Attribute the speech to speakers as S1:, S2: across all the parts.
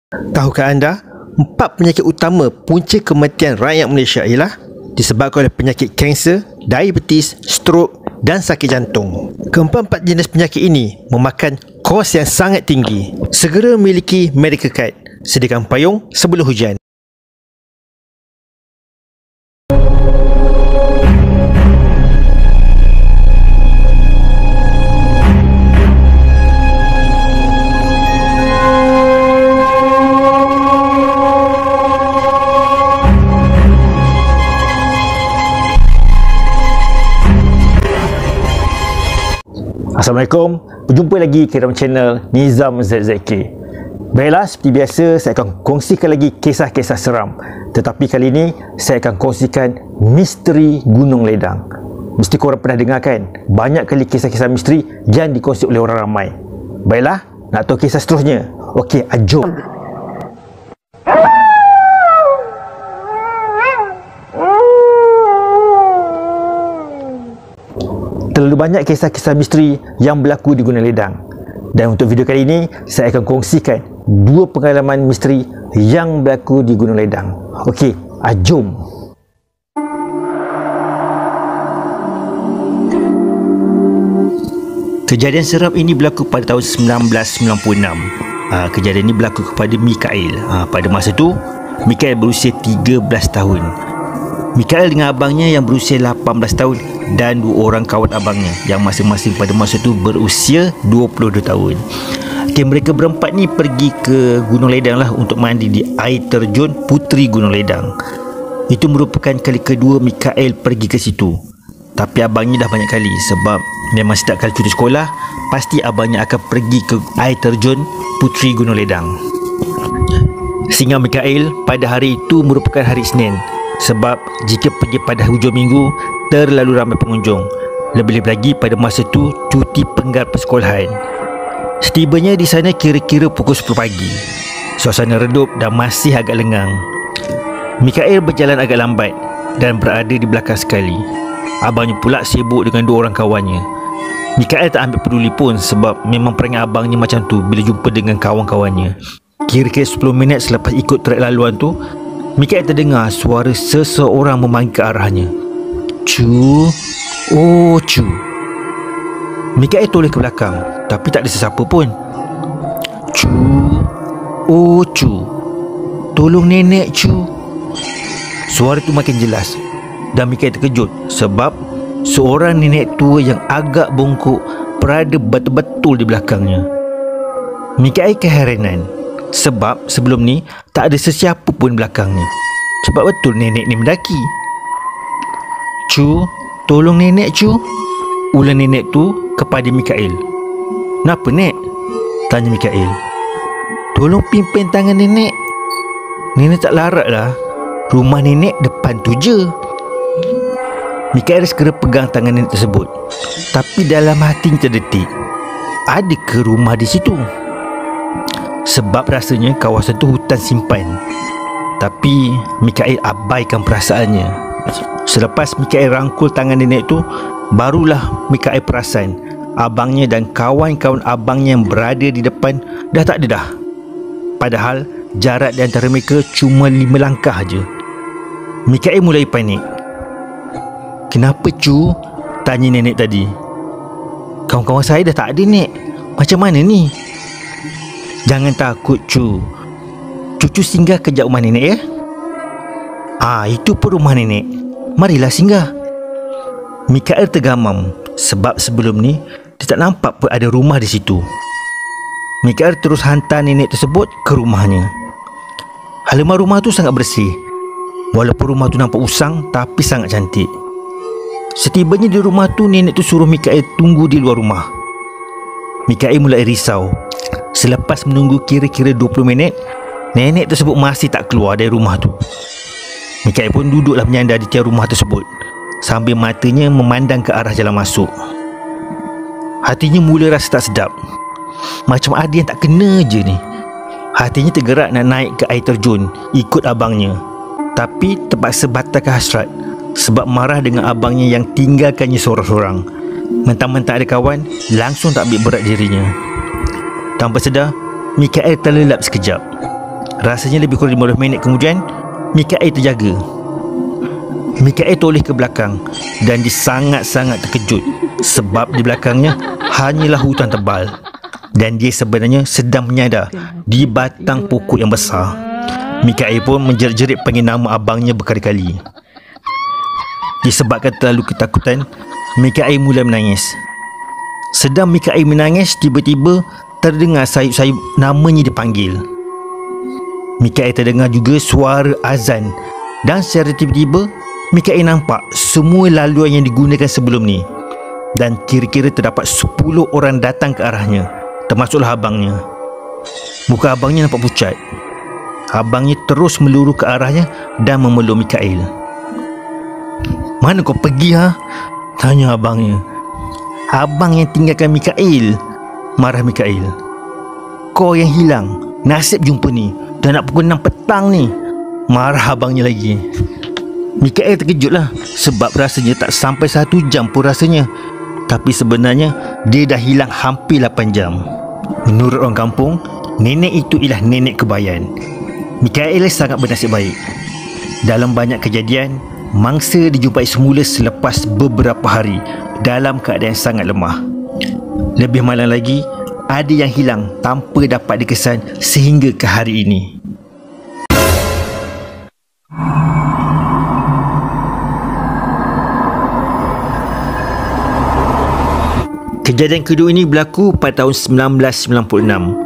S1: Tahukah anda, 4 penyakit utama punca kematian rakyat Malaysia ialah disebabkan oleh penyakit kanser, diabetes, strok dan sakit jantung. Keempat-empat jenis penyakit ini memakan kos yang sangat tinggi. Segera miliki medical card. Sediakan payung sebelum hujan.
S2: Assalamualaikum, berjumpa lagi ke dalam channel Nizam ZZK. Baiklah, seperti biasa saya akan kongsikan lagi kisah-kisah seram. Tetapi kali ini saya akan kongsikan misteri Gunung Ledang. Mesti korang pernah dengar kan? Banyak kali kisah-kisah misteri yang dikongsi oleh orang ramai. Baiklah, nak tahu kisah seterusnya? Okey, jom. Terlalu banyak kisah-kisah misteri yang berlaku di Gunung Ledang. Dan untuk video kali ini, saya akan kongsikan 2 pengalaman misteri yang berlaku di Gunung Ledang. Okey, jom.
S1: Kejadian seram ini berlaku pada tahun 1996. Kejadian ini berlaku kepada Mikael. Pada masa itu, Mikael berusia 13 tahun. Mikael dengan abangnya yang berusia 18 tahun dan 2 orang kawan abangnya yang masing-masing pada masa itu berusia 22 tahun. Okay, mereka berempat ni pergi ke Gunung Ledang lah untuk mandi di air terjun Puteri Gunung Ledang. Itu merupakan kali kedua Mikael pergi ke situ. Tapi abangnya dah banyak kali sebab memang setiap kali cuti sekolah pasti abangnya akan pergi ke air terjun Puteri Gunung Ledang. Sehingga Mikael pada hari itu merupakan hari Isnin. Sebab jika pergi pada hujung minggu terlalu ramai pengunjung. Lebih-lebih lagi pada masa itu cuti penggar persekolahan. Setibanya di sana kira-kira pukul 10 pagi. Suasana redup dan masih agak lengang. Mikael berjalan agak lambat dan berada di belakang sekali. Abangnya pula sibuk dengan 2 orang kawannya. Mikael tak ambil peduli pun sebab memang perangai abangnya macam tu bila jumpa dengan kawan-kawannya. Kira-kira 10 minit selepas ikut trek laluan tu, Mikael terdengar suara seseorang memanggil ke arahnya. Cu, oh cu. Mikael toleh ke belakang, tapi tak ada sesiapa pun. Cu, oh cu. Tolong nenek cu. Suara tu makin jelas dan Mikael terkejut sebab seorang nenek tua yang agak bongkok berada betul-betul di belakangnya. Mikael keheranan sebab sebelum ni tak ada sesiapa pun belakangnya. Cepat betul nenek ni mendaki. Cu, tolong nenek cu. Ulang nenek tu kepada Mikael. Kenapa nek? Tanya Mikael. Tolong pimpin tangan nenek. Nenek tak larat lah. Rumah nenek depan tu je. Mikael segera pegang tangan nenek tersebut. Tapi dalam hatinya terdetik, ada ke rumah di situ? Sebab rasanya kawasan tu hutan simpan. Tapi Mikael abaikan perasaannya. Selepas Mikael rangkul tangan nenek tu, barulah Mikael perasan abangnya dan kawan-kawan abangnya yang berada di depan dah tak ada dah. Padahal jarak di antara mereka cuma 5 langkah aja. Mikael mulai panik. Kenapa cu? Tanya nenek tadi. Kawan-kawan saya dah tak ada nek. Macam mana ni? Jangan takut cu. Cucu singgah kejap rumah nenek ya. Itu pun rumah nenek. Marilah singgah. Mikael tergamam sebab sebelum ni dia tak nampak pun ada rumah di situ. Mikael terus hantar nenek tersebut ke rumahnya. Halaman rumah tu sangat bersih. Walaupun rumah tu nampak usang tapi sangat cantik. Setibanya di rumah tu, nenek tu suruh Mikael tunggu di luar rumah. Mikael mulai risau. Selepas menunggu kira-kira 20 minit, nenek tersebut masih tak keluar dari rumah tu. Mikael pun duduklah menyandar di tiang rumah tersebut sambil matanya memandang ke arah jalan masuk. Hatinya mula rasa tak sedap. Macam ada yang tak kena je ni. Hatinya tergerak nak naik ke air terjun ikut abangnya. Tapi terpaksa batalkan hasrat sebab marah dengan abangnya yang tinggalkannya seorang-seorang. Mentang-mentang ada kawan, langsung tak ambil berat dirinya. Tanpa sedar, Mikael terlelap sekejap. Rasanya lebih kurang 15 minit kemudian, Mikael terjaga. Mikael toleh ke belakang dan dia sangat-sangat terkejut sebab di belakangnya hanyalah hutan tebal dan dia sebenarnya sedang menyandar di batang pokok yang besar. Mikael pun menjerit-jerit panggil nama abangnya berkali-kali. Disebabkan terlalu ketakutan, Mikael mula menangis. Sedang Mikael menangis, tiba-tiba terdengar sayup-sayup namanya dipanggil. Mikael terdengar juga suara azan dan secara tiba-tiba Mikael nampak semua laluan yang digunakan sebelum ni dan kira-kira terdapat 10 orang datang ke arahnya, termasuklah abangnya. Muka abangnya nampak pucat. Abangnya terus meluru ke arahnya dan memeluk Mikael. "Mana kau pergi ha?" tanya abangnya. "Abang yang tinggalkan Mikael," marah Mikael. "Kau yang hilang, nasib jumpa ni. Dah nak pukul 6 petang ni," marah abangnya lagi. Mikael terkejutlah sebab rasanya tak sampai 1 jam pun rasanya. Tapi sebenarnya dia dah hilang hampir 8 jam. Menurut orang kampung, nenek itu ialah nenek kebayan. Mikael sangat bernasib baik. Dalam banyak kejadian, mangsa dijumpai semula selepas beberapa hari dalam keadaan sangat lemah. Lebih malang lagi, ada yang hilang tanpa dapat dikesan sehingga ke hari ini. Kejadian kedua ini berlaku pada tahun 1996.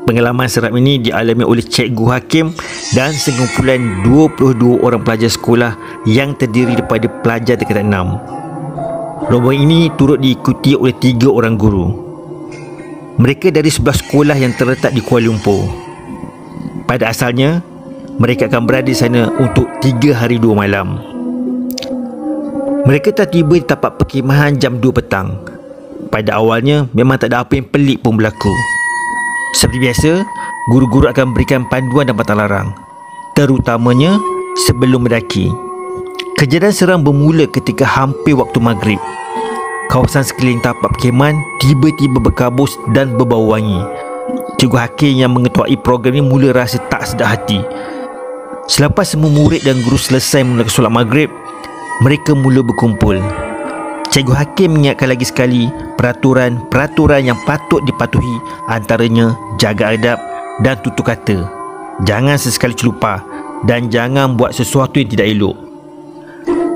S1: Pengalaman seram ini dialami oleh Cikgu Hakim dan sekumpulan 22 orang pelajar sekolah yang terdiri daripada pelajar tingkatan 6. Rombongan ini turut diikuti oleh 3 orang guru. Mereka dari sebuah sekolah yang terletak di Kuala Lumpur. Pada asalnya, mereka akan berada di sana untuk 3 hari 2 malam. Mereka tiba di tapak perkhemahan jam 2 petang. Pada awalnya memang tak ada apa yang pelik pun berlaku. Seperti biasa, guru-guru akan berikan panduan dan pantang larang, terutamanya sebelum mendaki. Kejadian seram bermula ketika hampir waktu maghrib. Kawasan sekeliling tapak perkhemahan tiba-tiba berkabus dan berbau wangi. Cikgu Hakim yang mengetuai program ini mula rasa tak sedap hati. Selepas semua murid dan guru selesai menunaikan solat maghrib, mereka mula berkumpul. Cikgu Hakim mengingatkan lagi sekali peraturan-peraturan yang patut dipatuhi, antaranya jaga adab dan tutur kata. Jangan sesekali celupar dan jangan buat sesuatu yang tidak elok.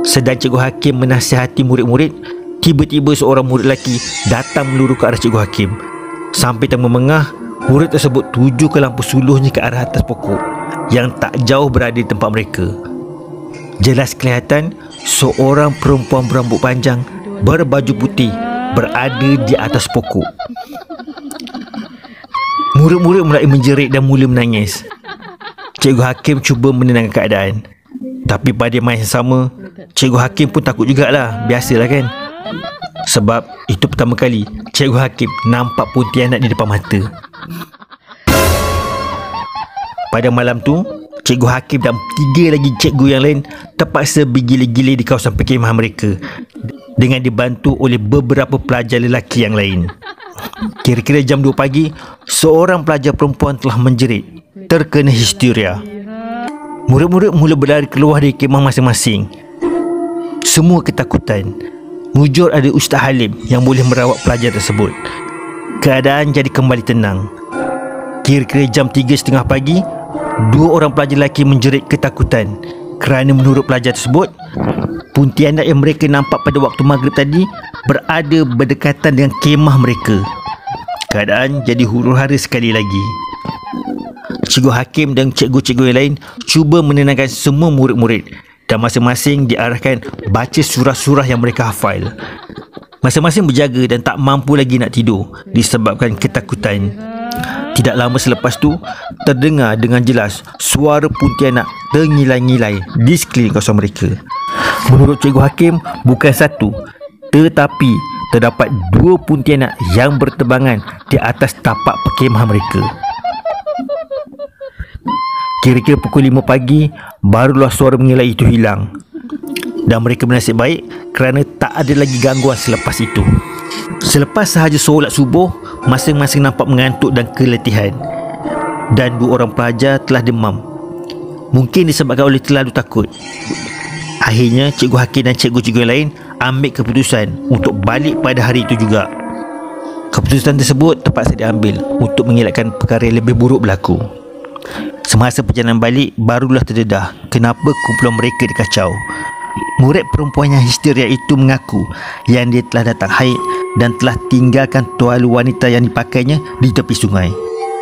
S1: Sedang Cikgu Hakim menasihati murid-murid, tiba-tiba seorang murid lelaki datang meluru ke arah Cikgu Hakim. Sampai tengah mengah, murid tersebut tuju ke lampu suluhnya ke arah atas pokok yang tak jauh berada di tempat mereka. Jelas kelihatan seorang perempuan berambut panjang berbaju putih berada di atas pokok. Murid-murid mulai menjerit dan mula menangis. Cikgu Hakim cuba menenangkan keadaan, tapi pada masa yang sama, Cikgu Hakim pun takut jugalah. Biasalah kan. Sebab itu pertama kali Cikgu Hakim nampak pontianak di depan mata. Pada malam tu, Cikgu Hakim dan 3 lagi cikgu yang lain terpaksa bergilir-gilir di kawasan perkhemahan mereka dengan dibantu oleh beberapa pelajar lelaki yang lain. Kira-kira jam 2 pagi, seorang pelajar perempuan telah menjerit, terkena histeria. Murid-murid mula berlari keluar dari kemah masing-masing. Semua ketakutan. Mujur ada Ustaz Halim yang boleh merawat pelajar tersebut. Keadaan jadi kembali tenang. Kira-kira jam 3.30 pagi, 2 orang pelajar lelaki menjerit ketakutan kerana menurut pelajar tersebut, pontianak yang mereka nampak pada waktu maghrib tadi berada berdekatan dengan kemah mereka. Keadaan jadi huru-hara sekali lagi. Cikgu Hakim dan cikgu-cikgu yang lain cuba menenangkan semua murid-murid dan masing-masing diarahkan baca surah-surah yang mereka hafal. Masing-masing berjaga dan tak mampu lagi nak tidur disebabkan ketakutan. Tidak lama selepas tu, terdengar dengan jelas suara pontianak ternilai-nilai di sekeliling kawasan mereka. Menurut Cikgu Hakim, bukan satu, tetapi terdapat 2 pontianak yang berterbangan di atas tapak perkhemahan mereka. Kira-kira pukul 5 pagi, barulah suara menilai itu hilang. Dan mereka bernasib baik kerana tak ada lagi gangguan selepas itu. Selepas sahaja solat subuh, masing-masing nampak mengantuk dan keletihan. dan 2 orang pelajar telah demam. Mungkin disebabkan oleh terlalu takut. Akhirnya Cikgu Hakim dan cikgu-cikgu lain ambil keputusan untuk balik pada hari itu juga. Keputusan tersebut terpaksa diambil untuk mengelakkan perkara yang lebih buruk berlaku. Semasa perjalanan balik, barulah terdedah kenapa kumpulan mereka dikacau. Murid perempuan yang histeria itu mengaku yang dia telah datang haid dan telah tinggalkan tualu wanita yang dipakainya di tepi sungai,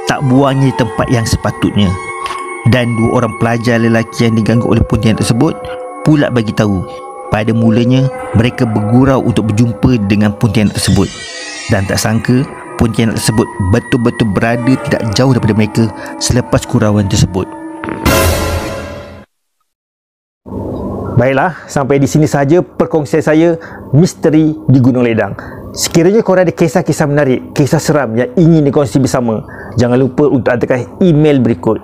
S1: tak buangnya di tempat yang sepatutnya. Dan 2 orang pelajar lelaki yang diganggu oleh pontianak tersebut pula bagi tahu pada mulanya mereka bergurau untuk berjumpa dengan pontianak tersebut, dan tak sangka pontianak tersebut betul-betul berada tidak jauh daripada mereka selepas gurauan tersebut.
S2: Baiklah, sampai di sini sahaja perkongsian saya misteri di Gunung Ledang. Sekiranya korang ada kisah-kisah menarik, kisah seram yang ingin dikongsi bersama, jangan lupa untuk hantarkan email berikut.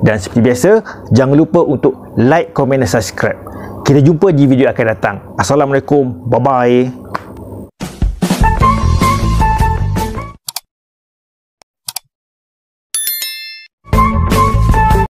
S2: Dan seperti biasa, jangan lupa untuk like, komen dan subscribe. Kita jumpa di video akan datang. Assalamualaikum. Bye-bye.